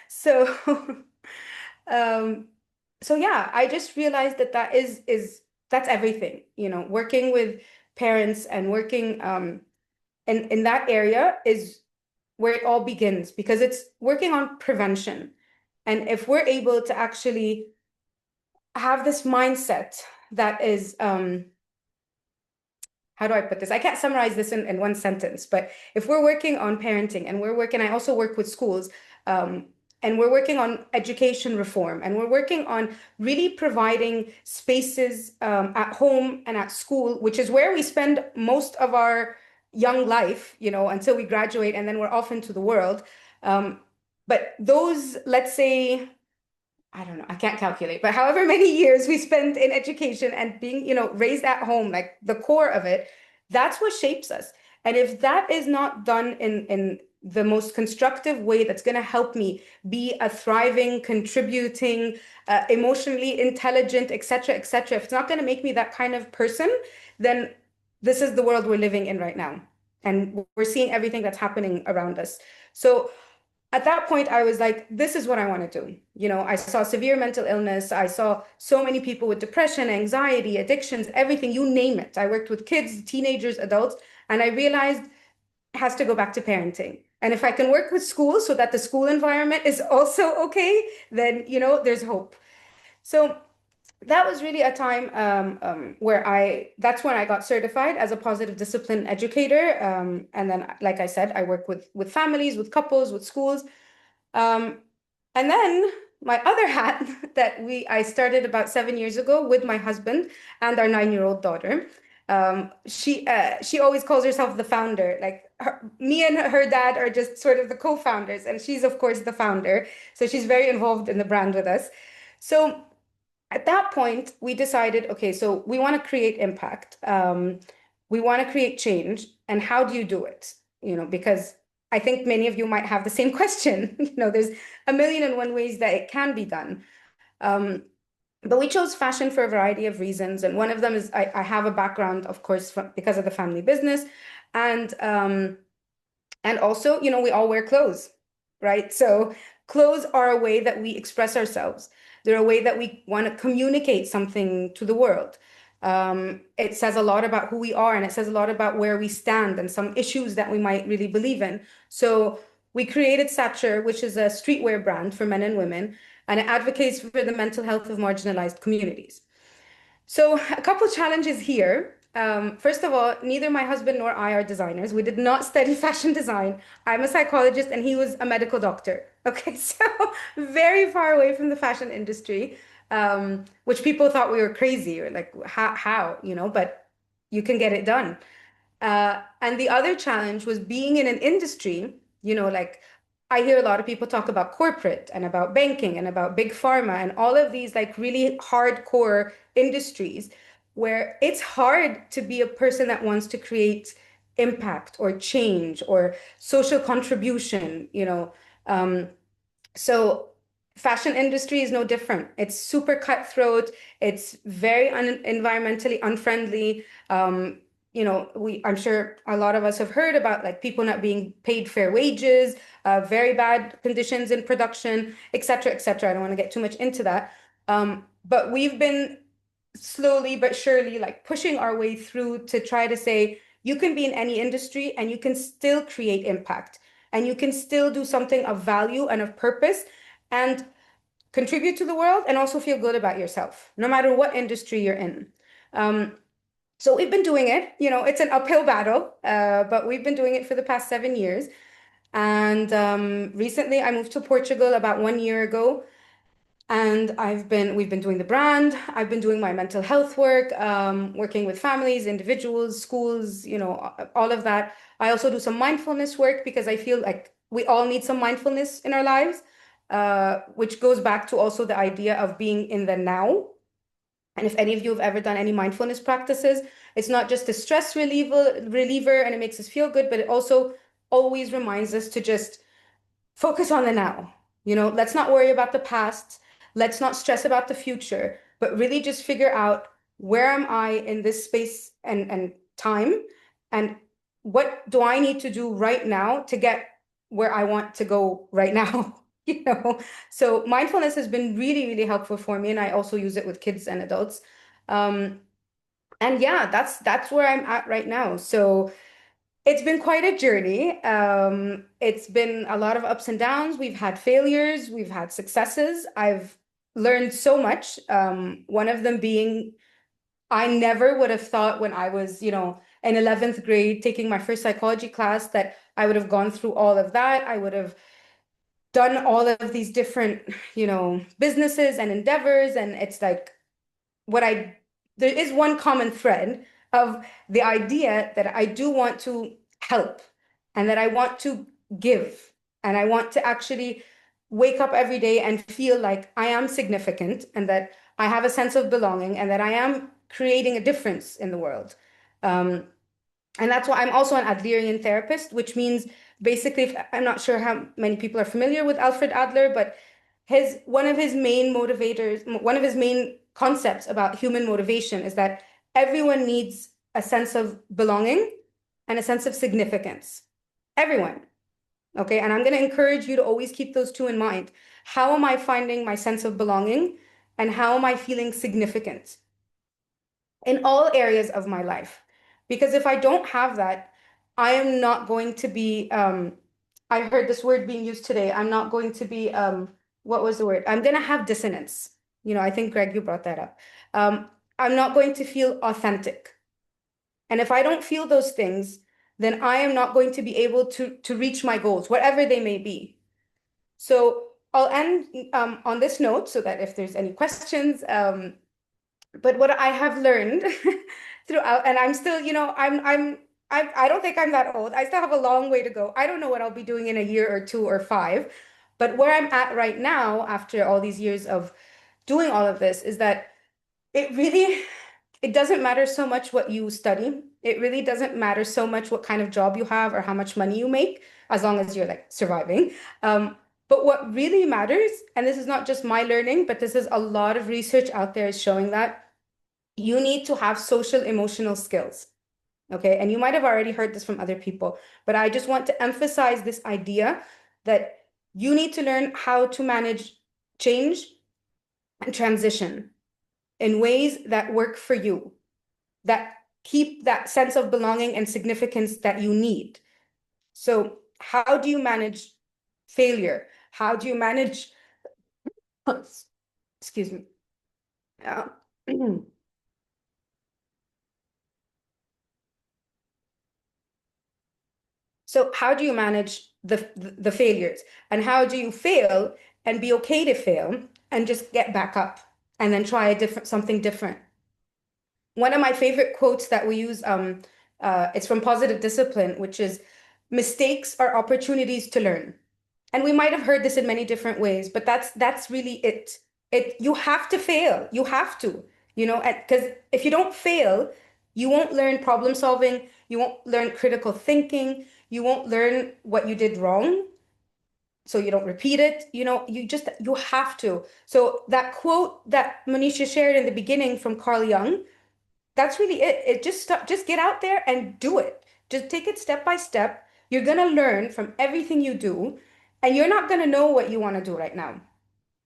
So, um, so yeah, I just realized that that is that's everything. Working with parents and working in that area is where it all begins because it's working on prevention. And if we're able to actually have this mindset that is how do I put this? I can't summarize this in one sentence, but if we're working on parenting and we're working, I also work with schools, um, and we're working on education reform, and we're working on really providing spaces at home and at school, which is where we spend most of our young life, until we graduate and then we're off into the world. Um, but those, let's say, I don't know, I can't calculate, but however many years we spend in education and being, raised at home, like the core of it, that's what shapes us. And if that is not done in the most constructive way that's going to help me be a thriving, contributing, emotionally intelligent, et cetera, if it's not going to make me that kind of person, then this is the world we're living in right now. And we're seeing everything that's happening around us. So at that point, I was like, this is what I want to do. I saw severe mental illness. I saw so many people with depression, anxiety, addictions, everything, you name it. I worked with kids, teenagers, adults, and I realized it has to go back to parenting. And if I can work with schools so that the school environment is also okay, then, there's hope. So that was really a time where that's when I got certified as a positive discipline educator. And then, like I said, I work with families, with couples, with schools. Um, and then my other hat that I started about 7 years ago with my husband and our 9-year-old daughter. She always calls herself the founder. Like me and her dad are just sort of the co-founders, and she's of course the founder. So she's very involved in the brand with us. So at that point, we decided, okay, so we want to create impact. We want to create change. And how do you do it? Because I think many of you might have the same question. There's a million and one ways that it can be done. Um, but we chose fashion for a variety of reasons. And one of them is I have a background, of course, because of the family business. And also, we all wear clothes, right? So clothes are a way that we express ourselves. They're a way that we want to communicate something to the world. It says a lot about who we are, and it says a lot about where we stand and some issues that we might really believe in. So we created Satcher, which is a streetwear brand for men and women, and it advocates for the mental health of marginalized communities. So, a couple challenges here. First of all, neither my husband nor I are designers. We did not study fashion design. I'm a psychologist and he was a medical doctor. Okay, so very far away from the fashion industry, which people thought we were crazy or like, how, but you can get it done. And the other challenge was being in an industry, like I hear a lot of people talk about corporate and about banking and about big pharma and all of these like really hardcore industries where it's hard to be a person that wants to create impact or change or social contribution. Um, so fashion industry is no different. It's super cutthroat. It's very environmentally unfriendly. I'm sure a lot of us have heard about like people not being paid fair wages, very bad conditions in production, et cetera, et cetera. I don't want to get too much into that. But we've been slowly but surely like pushing our way through to try to say you can be in any industry and you can still create impact and you can still do something of value and of purpose and contribute to the world and also feel good about yourself, no matter what industry you're in. Um, so we've been doing it. It's an uphill battle, but we've been doing it for the past 7 years. And recently, I moved to Portugal about 1 year ago, and we've been doing the brand. I've been doing my mental health work, working with families, individuals, schools, all of that. I also do some mindfulness work because I feel like we all need some mindfulness in our lives, which goes back to also the idea of being in the now. And if any of you have ever done any mindfulness practices, it's not just a stress reliever and it makes us feel good, but it also always reminds us to just focus on the now. Let's not worry about the past. Let's not stress about the future, but really just figure out where am I in this space and time, and what do I need to do right now to get where I want to go right now. You know, so mindfulness has been really, really helpful for me, and I also use it with kids and adults. Um, and yeah, that's where I'm at right now. So it's been quite a journey. It's been a lot of ups and downs. We've had failures, we've had successes. I've learned so much. One of them being I never would have thought when I was, in 11th grade taking my first psychology class that I would have gone through all of that. I would have done all of these different, businesses and endeavors. And it's like, what I there is one common thread of the idea that I do want to help and that I want to give and I want to actually wake up every day and feel like I am significant and that I have a sense of belonging and that I am creating a difference in the world. Um, and that's why I'm also an Adlerian therapist, which means basically, I'm not sure how many people are familiar with Alfred Adler, but one of his main motivators, one of his main concepts about human motivation is that everyone needs a sense of belonging and a sense of significance. Everyone. Okay. And I'm going to encourage you to always keep those two in mind. How am I finding my sense of belonging? And how am I feeling significant in all areas of my life? Because if I don't have that, I am not going to be, I heard this word being used today. I'm not going to be, what was the word? I'm going to have dissonance. I think Greg, you brought that up. I'm not going to feel authentic. And if I don't feel those things, then I am not going to be able to reach my goals, whatever they may be. So I'll end on this note so that if there's any questions, but what I have learned throughout, and I'm still, I don't think I'm that old. I still have a long way to go. I don't know what I'll be doing in a year or two or five, but where I'm at right now, after all these years of doing all of this, is that it really, it doesn't matter so much what you study. It really doesn't matter so much what kind of job you have or how much money you make, as long as you're like surviving. But what really matters, and this is not just my learning, but this is a lot of research out there is showing that you need to have social emotional skills. Okay. And you might have already heard this from other people, but I just want to emphasize this idea that you need to learn how to manage change and transition in ways that work for you, that keep that sense of belonging and significance that you need. So, how do you manage failure? How do you manage, excuse me, uh, so how do you manage the failures? And how do you fail and be okay to fail and just get back up and then try a different something different? One of my favorite quotes that we use, it's from Positive Discipline, which is mistakes are opportunities to learn. And we might have heard this in many different ways, but that's really it. You have to fail. You have to, because if you don't fail, you won't learn problem solving, you won't learn critical thinking, you won't learn what you did wrong, so you don't repeat it. You have to. So that quote that Manisha shared in the beginning from Carl Jung, that's really it. Just get out there and do it. Just take it step by step. You're gonna learn from everything you do, and you're not gonna know what you want to do right now.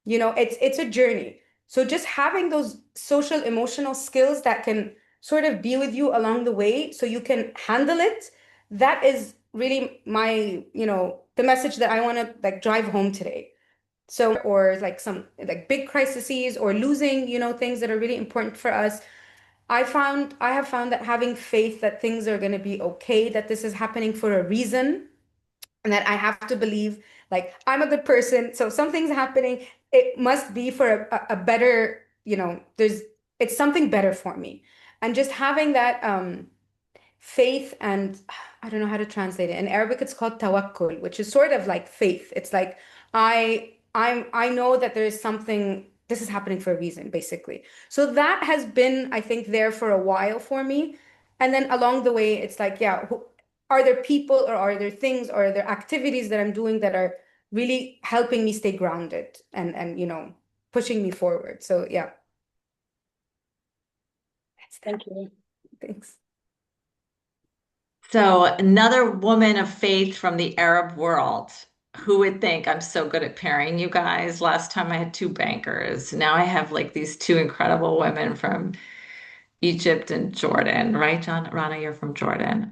It's a journey. So just having those social emotional skills that can sort of be with you along the way so you can handle it, that is really my, the message that I want to like drive home today. So, or like some like big crises or losing, things that are really important for us. I have found that having faith that things are going to be okay, that this is happening for a reason, and that I have to believe like I'm a good person. So if something's happening, it must be for a better, it's something better for me. And just having that faith and I don't know how to translate it. In Arabic, it's called tawakkul, which is sort of like faith. It's like I know that there is something, this is happening for a reason, basically. So that has been, I think, there for a while for me. And then along the way, it's like, yeah, are there people or are there things or are there activities that I'm doing that are really helping me stay grounded and pushing me forward. So yeah, that's that. Thank you. Thanks. So, another woman of faith from the Arab world. Who would think I'm so good at pairing you guys? Last time I had two bankers. Now I have like these two incredible women from Egypt and Jordan, right, John? Rana, you're from Jordan.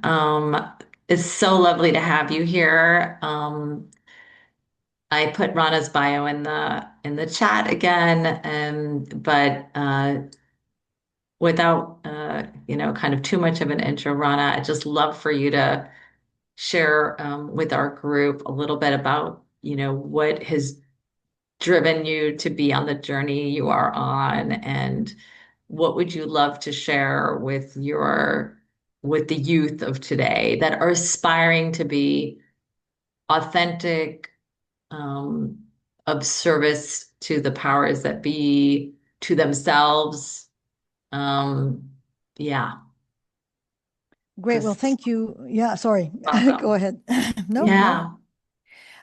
It's so lovely to have you here. I put Rana's bio in the chat again, but without kind of too much of an intro, Rana, I'd just love for you to share with our group a little bit about, what has driven you to be on the journey you are on, and what would you love to share with the youth of today that are aspiring to be authentic, um, of service to the powers that be, to themselves. Um, yeah, Great. Well, just thank you. Yeah, sorry. Go welcome. ahead. No, no. Yeah.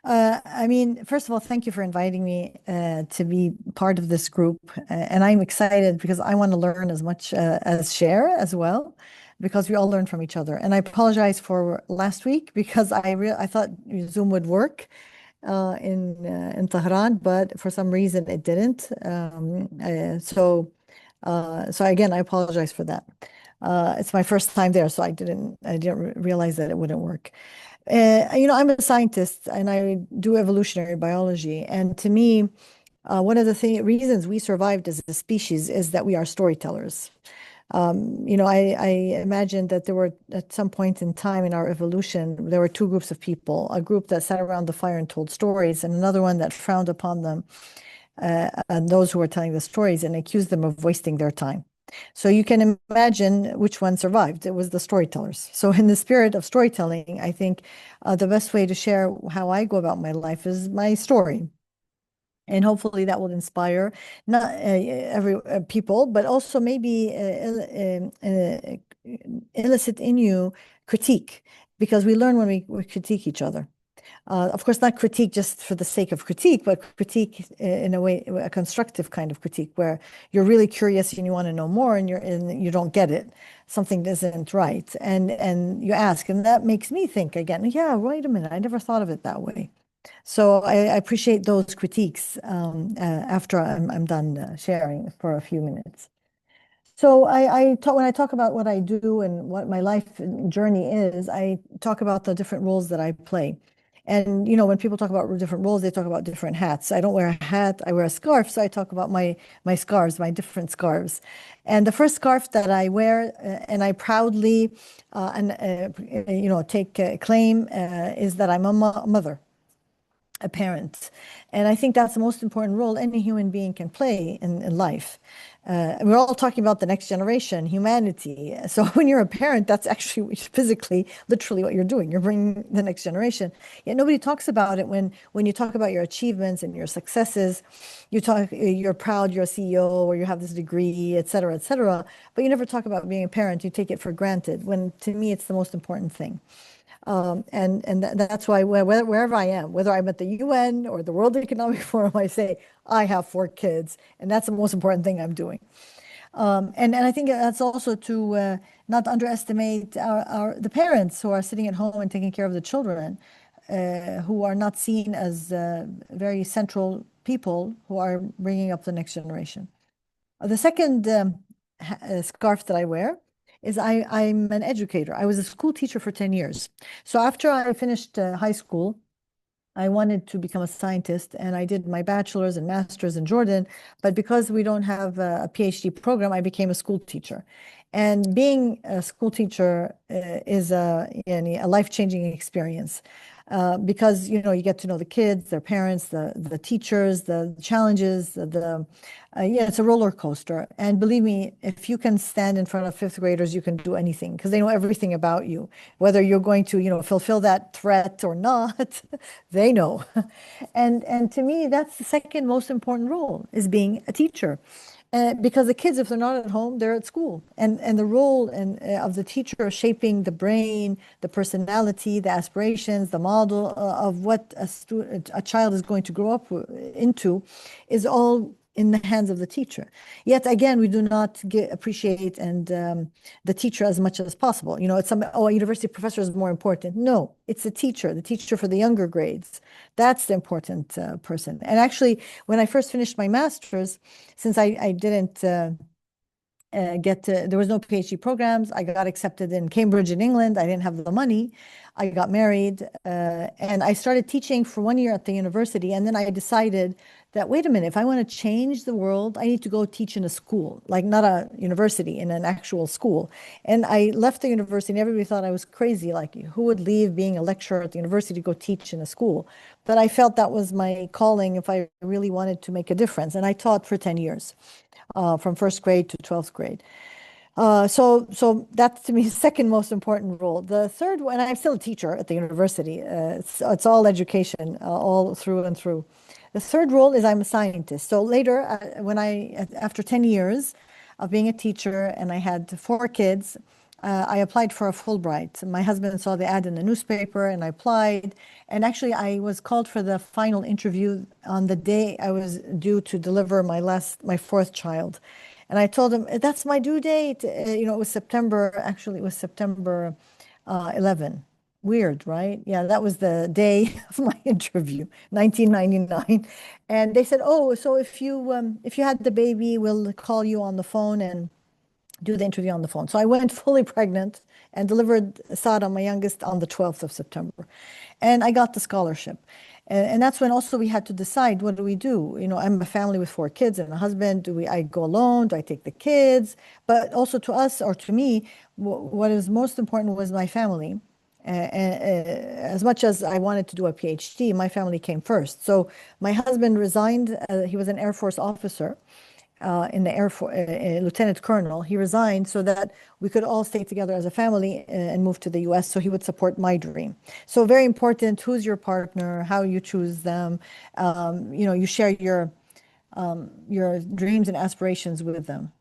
I mean, first of all, thank you for inviting me to be part of this group. And I'm excited because I want to learn as much as share as well, because we all learn from each other. And I apologize for last week because I thought Zoom would work in Tehran, but for some reason it didn't. So again, I apologize for that. It's my first time there, so I didn't realize that it wouldn't work. I'm a scientist and I do evolutionary biology. And to me, one of the reasons we survived as a species is that we are storytellers. I imagine that there were at some point in time in our evolution, there were two groups of people, a group that sat around the fire and told stories, and another one that frowned upon them, and those who were telling the stories and accused them of wasting their time. So you can imagine which one survived. It was the storytellers. So in the spirit of storytelling, I think the best way to share how I go about my life is my story. And hopefully that will inspire not every people, but also maybe elicit in you critique, because we learn when we critique each other. Of course, not critique just for the sake of critique, but critique in a way, a constructive kind of critique, where you're really curious and you want to know more, and you don't get it. Something isn't right, and you ask, and that makes me think again. Yeah, wait a minute, I never thought of it that way. So I appreciate those critiques after I'm done sharing for a few minutes. So when I talk about what I do and what my life journey is, I talk about the different roles that I play. And when people talk about different roles, they talk about different hats. I don't wear a hat, I wear a scarf. So I talk about my scarves, my different scarves. And the first scarf that I wear, and I proudly take claim, is that I'm a mother, a parent. And I think that's the most important role any human being can play in life. We're all talking about the next generation, humanity. So when you're a parent, that's actually physically, literally what you're doing. You're bringing the next generation. Yet nobody talks about it when you talk about your achievements and your successes. You're proud, you're a CEO, or you have this degree, et cetera, et cetera. But you never talk about being a parent. You take it for granted, when to me, it's the most important thing. And that's why wherever I am, whether I'm at the UN or the World Economic Forum, I say I have 4 kids, and that's the most important thing I'm doing. And I think that's also to not underestimate the parents who are sitting at home and taking care of the children, who are not seen as very central people who are bringing up the next generation. The second scarf that I wear is I'm an educator. I was a school teacher for 10 years. So after I finished high school, I wanted to become a scientist, and I did my bachelor's and master's in Jordan. But because we don't have a PhD program, I became a school teacher. And being a school teacher is a life-changing experience, because you get to know the kids, their parents, the teachers, the challenges, yeah, it's a roller coaster. And believe me, if you can stand in front of fifth graders, you can do anything because they know everything about you, whether you're going to fulfill that threat or not. They know. And to me, that's the second most important role, is being a teacher. Because the kids, if they're not at home, they're at school. And the role of the teacher shaping the brain, the personality, the aspirations, the model of what a child is going to grow up into is all in the hands of the teacher. Yet again, we do not appreciate and the teacher as much as possible. You know, it's some, oh, a university professor is more important. No, it's the teacher for the younger grades. That's the important person. And actually, when I first finished my master's, since I didn't there was no PhD programs. I got accepted in Cambridge in England. I didn't have the money. I got married and I started teaching for 1 year at the university. And then I decided that, wait a minute, if I want to change the world, I need to go teach in a school, like not a university, in an actual school. And I left the university and everybody thought I was crazy. Like, who would leave being a lecturer at the university to go teach in a school? But I felt that was my calling if I really wanted to make a difference. And I taught for 10 years from first grade to 12th grade. So that's to me the second most important role. The third one, and I'm still a teacher at the university. It's all education, all through and through. The third role is I'm a scientist. So later, after 10 years of being a teacher and I had 4 kids, I applied for a Fulbright. My husband saw the ad in the newspaper and I applied. And actually, I was called for the final interview on the day I was due to deliver my fourth child. And I told him, that's my due date. You know, it was September, actually, it was September 11. Weird, right? Yeah, that was the day of my interview, 1999. And they said, oh, so if you had the baby, we'll call you on the phone and do the interview on the phone. So I went fully pregnant and delivered Sada, my youngest, on the 12th of September. And I got the scholarship. And that's when also we had to decide, what do we do? You know, I'm a family with 4 kids and a husband. I go alone? Do I take the kids? But also to us, or to me, what is most important was my family. As much as I wanted to do a PhD, my family came first. So my husband resigned. He was an Air Force officer in the Air Force, Lieutenant Colonel. He resigned so that we could all stay together as a family and move to the US so he would support my dream. So very important, who's your partner, how you choose them. You know, you share your dreams and aspirations with them.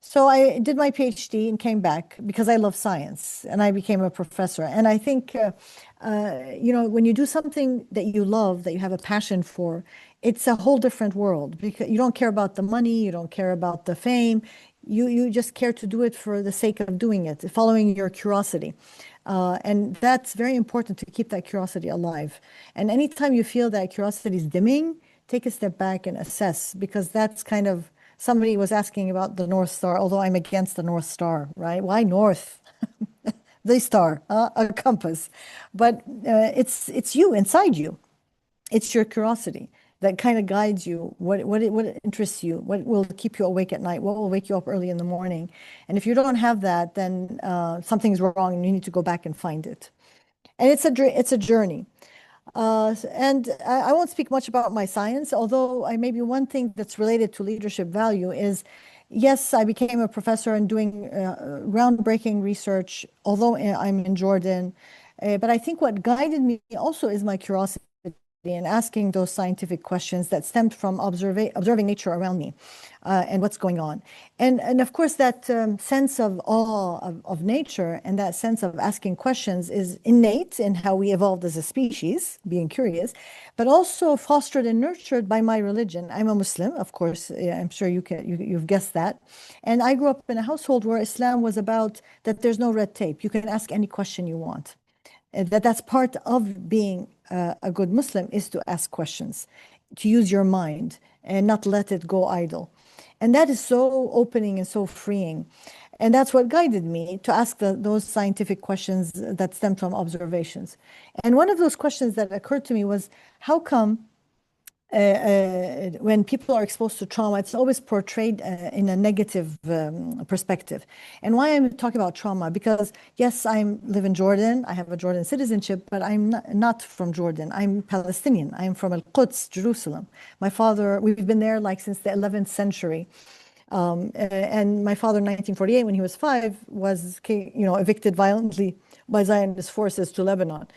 So I did my PhD and came back because I love science and I became a professor. And I think, you know, when you do something that you love, that you have a passion for, it's a whole different world because you don't care about the money, you don't care about the fame. You just care to do it for the sake of doing it, following your curiosity. And that's very important to keep that curiosity alive. And anytime you feel that curiosity is dimming, take a step back and assess because that's kind of somebody was asking about the North Star, although I'm against the North Star, right? Why North? The star, a compass. But it's you, inside you. It's your curiosity that kind of guides you, what interests you, what will keep you awake at night, what will wake you up early in the morning. And if you don't have that, then something's wrong and you need to go back and find it. And it's a journey. And I won't speak much about my science, although maybe one thing that's related to leadership value is, yes, I became a professor and doing groundbreaking research, although I'm in Jordan. But I think what guided me also is my curiosity and asking those scientific questions that stemmed from observing nature around me and what's going on. And of course, that sense of awe of nature and that sense of asking questions is innate in how we evolved as a species, being curious, but also fostered and nurtured by my religion. I'm a Muslim, of course. I'm sure you've guessed that. And I grew up in a household where Islam was about that there's no red tape. You can ask any question you want. That's part of being a good Muslim is to ask questions, to use your mind and not let it go idle. And that is so opening and so freeing. And that's what guided me to ask those scientific questions that stem from observations. And one of those questions that occurred to me was, how come when people are exposed to trauma, it's always portrayed in a negative perspective. And why I'm talking about trauma? Because yes, I live in Jordan. I have a Jordan citizenship, but I'm not from Jordan. I'm Palestinian. I'm from Al-Quds, Jerusalem. My father, we've been there like since the 11th century. And my father, in 1948, when he was 5, was evicted violently by Zionist forces to Lebanon.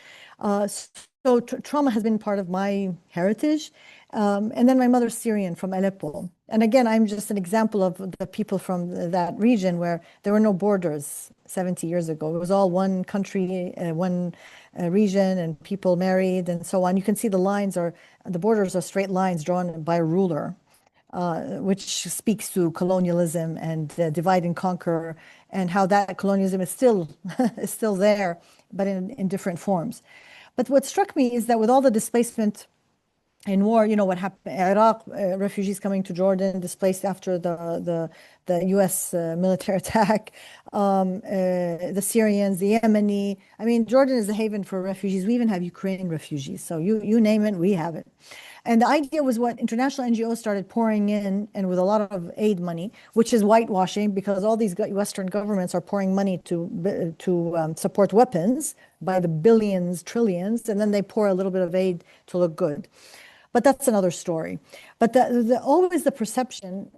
So trauma has been part of my heritage. And then my mother's Syrian from Aleppo. And again, I'm just an example of the people from that region where there were no borders 70 years ago. It was all one country, one region, and people married and so on. You can see the borders are straight lines drawn by a ruler. which speaks to colonialism and divide and conquer, and how that colonialism is still is still there, but in different forms. But what struck me is that with all the displacement in war, you know what happened, Iraq, refugees coming to Jordan, displaced after the U.S. Military attack, the Syrians, the Yemeni. I mean, Jordan is a haven for refugees. We even have Ukrainian refugees. So you name it, we have it. And the idea was what international NGOs started pouring in, and with a lot of aid money, which is whitewashing, because all these Western governments are pouring money to support weapons by the billions, trillions, and then they pour a little bit of aid to look good. But that's another story. But always the perception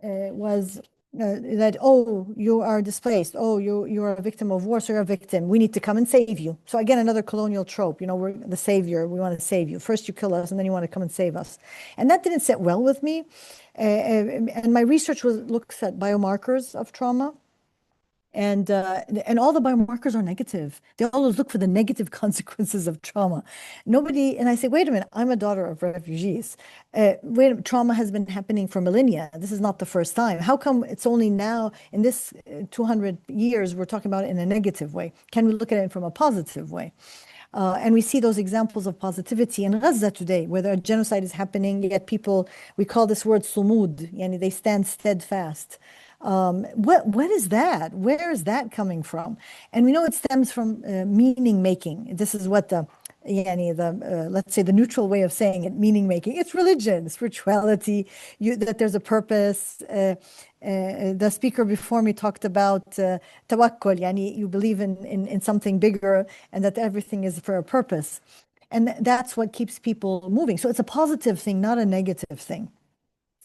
was that, oh, you are displaced. Oh, you are a victim of war, so you're a victim. We need to come and save you. So again, another colonial trope. You know, we're the savior. We want to save you. First you kill us, and then you want to come and save us. And that didn't sit well with me. And my research looks at biomarkers of trauma. And all the biomarkers are negative. They always look for the negative consequences of trauma. Nobody, and I say, wait a minute, I'm a daughter of refugees. Trauma has been happening for millennia. This is not the first time. How come it's only now in this 200 years we're talking about it in a negative way? Can we look at it from a positive way? And we see those examples of positivity in Gaza today, where the genocide is happening, yet people, we call this word sumud, yani they stand steadfast. What is that? Where is that coming from? And we know it stems from meaning making. This is what let's say the neutral way of saying it, meaning making. It's religion, spirituality, that there's a purpose. The speaker before me talked about tawakkul, yani you believe in something bigger, and that everything is for a purpose. And that's what keeps people moving. So it's a positive thing, not a negative thing.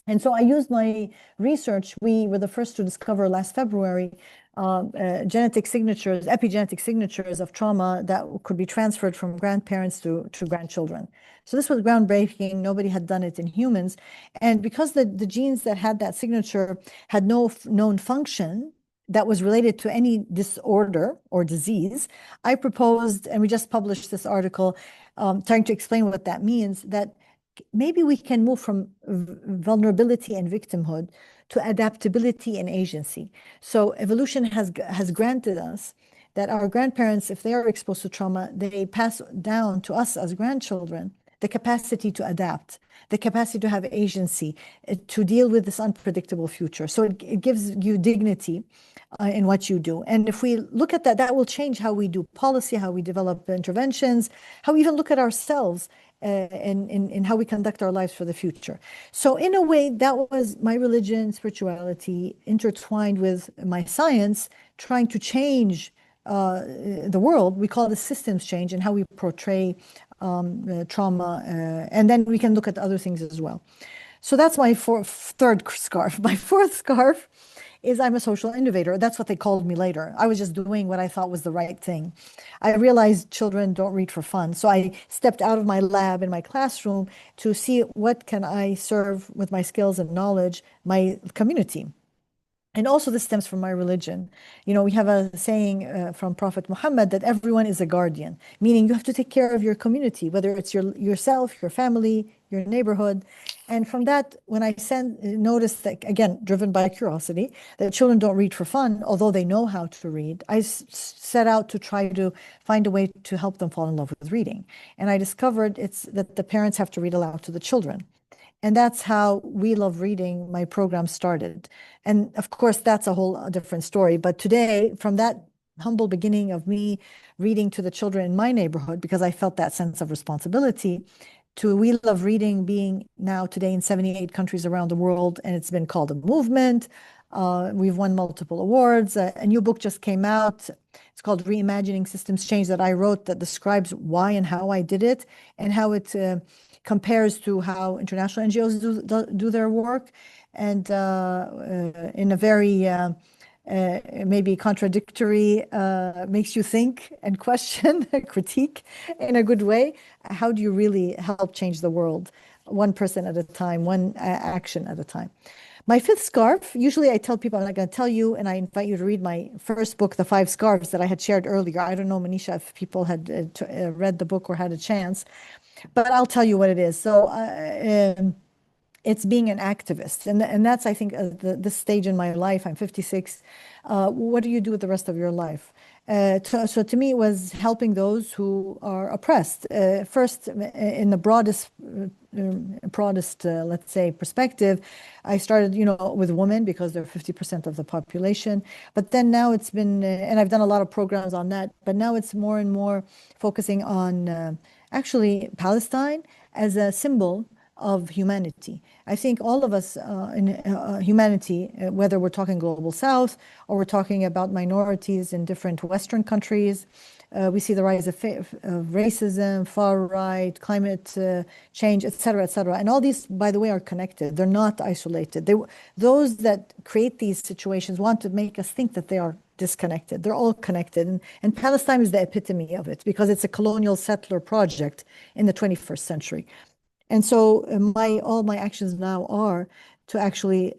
And so I used my research. We were the first to discover last February genetic signatures, epigenetic signatures of trauma that could be transferred from grandparents to grandchildren. So this was groundbreaking. Nobody had done it in humans. And because the genes that had that signature had no known function that was related to any disorder or disease, I proposed, and we just published this article trying to explain what that means, that maybe we can move from vulnerability and victimhood to adaptability and agency. So evolution has granted us that our grandparents, if they are exposed to trauma, they pass down to us as grandchildren the capacity to adapt, the capacity to have agency, to deal with this unpredictable future. So it gives you dignity in what you do. And if we look at that, that will change how we do policy, how we develop interventions, how we even look at ourselves in how we conduct our lives for the future. So in a way, that was my religion, spirituality, intertwined with my science, trying to change the world. We call it systems change and how we portray trauma. And then we can look at other things as well. So that's my third scarf. My fourth scarf is I'm a social innovator. That's what they called me later. I was just doing what I thought was the right thing. I realized children don't read for fun. So I stepped out of my lab in my classroom to see what can I serve with my skills and knowledge, my community. And also this stems from my religion. You know, we have a saying from Prophet Muhammad that everyone is a guardian, meaning you have to take care of your community, whether it's yourself, your family, your neighborhood. And from that, when I noticed that, again, driven by curiosity, that children don't read for fun, although they know how to read, I set out to try to find a way to help them fall in love with reading. And I discovered that the parents have to read aloud to the children. And that's how We Love Reading, my program, started. And of course, that's a whole different story. But today, from that humble beginning of me reading to the children in my neighborhood, because I felt that sense of responsibility, to We Love Reading being now today in 78 countries around the world, and it's been called a movement. We've won multiple awards. A new book just came out. It's called Reimagining Systems Change that I wrote that describes why and how I did it and how it compares to how international NGOs do their work, and in a very maybe contradictory, makes you think and question, critique in a good way. How do you really help change the world, one person at a time, one action at a time? My fifth scarf, usually I tell people, I'm not going to tell you, and I invite you to read my first book, The Five Scarves, that I had shared earlier. I don't know, Manisha, if people had read the book or had a chance, but I'll tell you what it is. So it's being an activist. And that's, I think, this stage in my life. I'm 56. What do you do with the rest of your life? So to me, it was helping those who are oppressed. First, in the broadest, let's say, perspective, I started, with women because they're 50% of the population. But then now it's been, and I've done a lot of programs on that, but now it's more and more focusing on actually Palestine as a symbol of humanity. I think all of us in humanity, whether we're talking global south or we're talking about minorities in different Western countries, we see the rise of racism, far right, climate change, et cetera, et cetera. And all these, by the way, are connected. They're not isolated. Those that create these situations want to make us think that they are disconnected. They're all connected. And Palestine is the epitome of it because it's a colonial settler project in the 21st century. And so all my actions now are to actually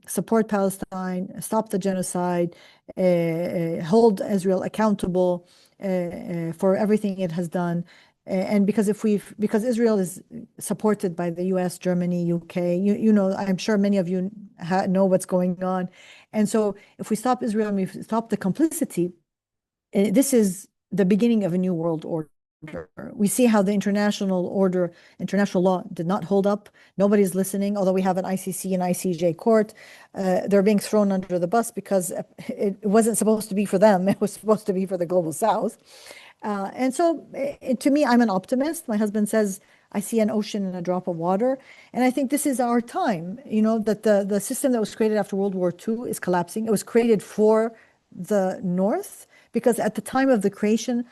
support Palestine, stop the genocide, hold Israel accountable for everything it has done. And because Israel is supported by the US, Germany, UK, I'm sure many of you know what's going on. And so if we stop Israel and we stop the complicity, this is the beginning of a new world order. We see how the international law did not hold up. Nobody's listening, although we have an ICC and ICJ court. They're being thrown under the bus because it wasn't supposed to be for them. It was supposed to be for the global south. And so to me, I'm an optimist. My husband says, I see an ocean in a drop of water. And I think this is our time, that the system that was created after World War II is collapsing. It was created for the North because at the time of the creation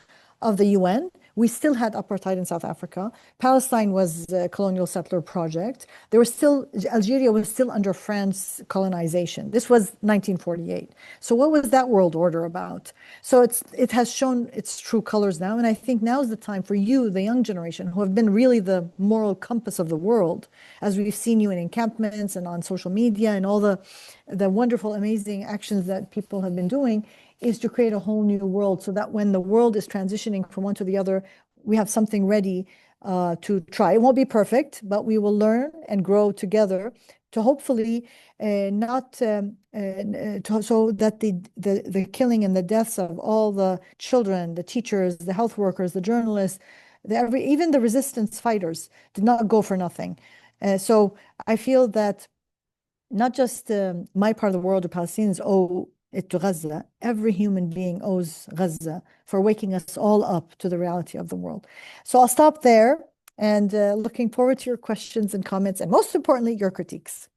of the UN, we still had apartheid in South Africa. Palestine was a colonial settler project. Algeria was still under France colonization. This was 1948. So what was that world order about? So it has shown its true colors now. And I think now is the time for you, the young generation, who have been really the moral compass of the world, as we've seen you in encampments and on social media and all the wonderful, amazing actions that people have been doing, is to create a whole new world so that when the world is transitioning from one to the other, we have something ready to try. It won't be perfect, but we will learn and grow together to hopefully not so that the killing and the deaths of all the children, the teachers, the health workers, the journalists, even the resistance fighters did not go for nothing. So I feel that not just my part of the world, the Palestinians, owe it to Gaza. Every human being owes Gaza for waking us all up to the reality of the world. So I'll stop there and looking forward to your questions and comments, and most importantly, your critiques.